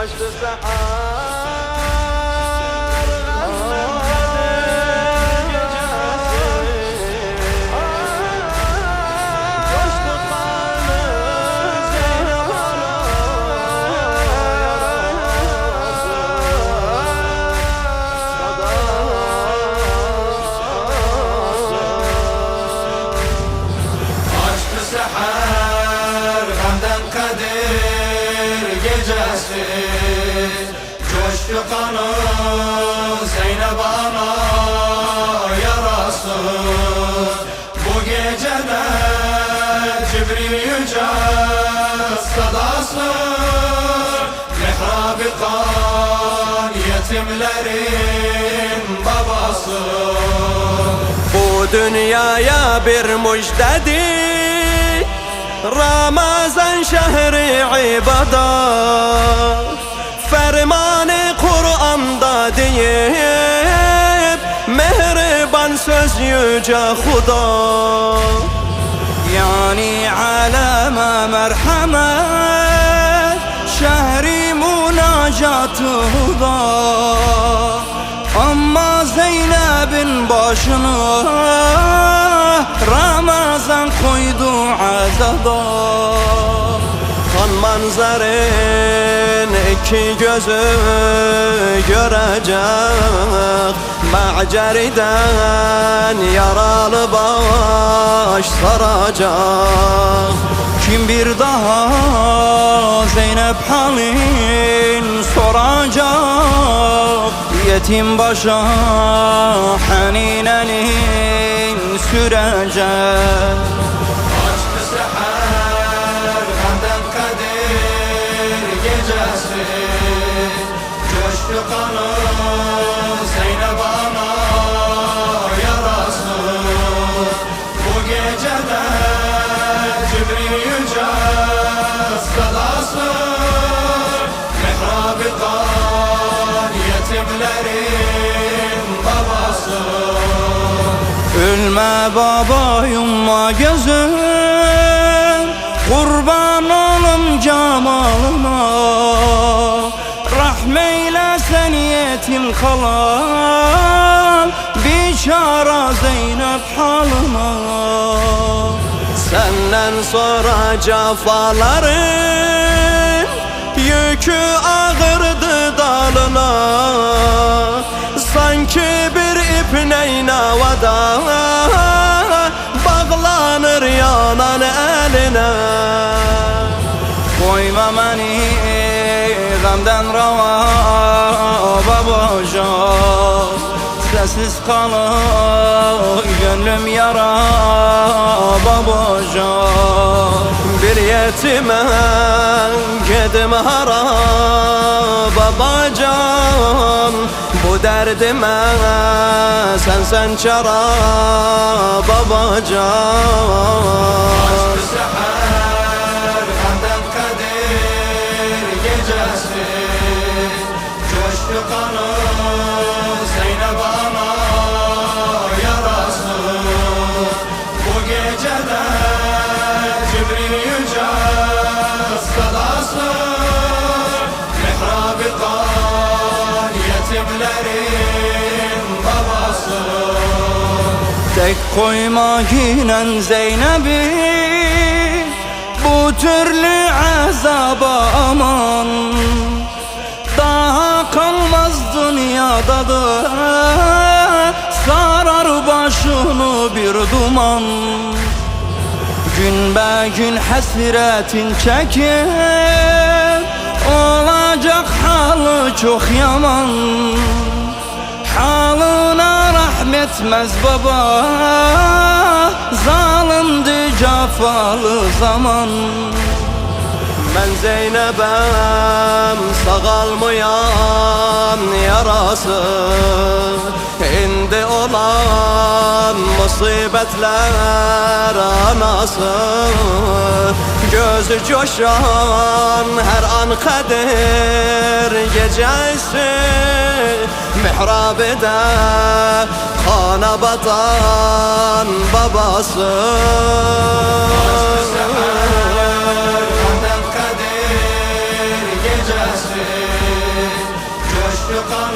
açtı sehar Kadir gecesi coştu kanı Zeynep ana yarası Açtı seher Gamden Kadir gecesi coştu kanı Zeynep ana yarası bu gecede Cibril yüce sadası mihrab-ı kan yetimlerin babası Bu dünyaya bir müjdedir Ramazan şehri ibadet Fermanı Kur'an'da deyip Mehriban söz yüce Huda Yani aleme merhamet şehri münacatı huda Ama Zeynep'in başını Ramazan koydu azaba Kan manzarın iki gözü görecek Ma'ceriden yaralı baş saracak Kim bir daha Zeynep halin soracak Yetim başa hanin elin sürecek Açtı seher Gamden Kadir gecesi coştu kanı Zeynep ana yarası bu gecede Cibril yüce sadası mihrab-ı kan yetimlerin babası Ölme baba yumma gözüm kurban olum cemalına Rahmeyle sen yetim kalan biçara Zeynep halına Senden sonra cafaların yükü ağırdı dalına Sanki bir ip neynavada bağlanır yanan eline Koyma beni gamden rava babacan Sessiz kalır gönlüm yara babacan Bir yetime gedim hara babacan Bu derdime sen çara babacan Açtı seher Gamden Kadir gecesi coştu kanı Zeynep ana yarası bu gecede Cibril yüce sadası mihrab-ı kan yetimlerin babası Tek koyma yine Zeynep'i bu türlü azaba aman Daha kalmaz dünyada da sarar başını bir duman Gün be gün hasretin çekip olacak halı çok yaman Halına rahmetmez baba zalimdi cafalı zaman Ben Zeynep'em sağalmayan yarası İndi olan musibetler anası Gözü coşan her an Kadir gecesi Mihrabıda kana batan babası Gamden Kadir gecesi kan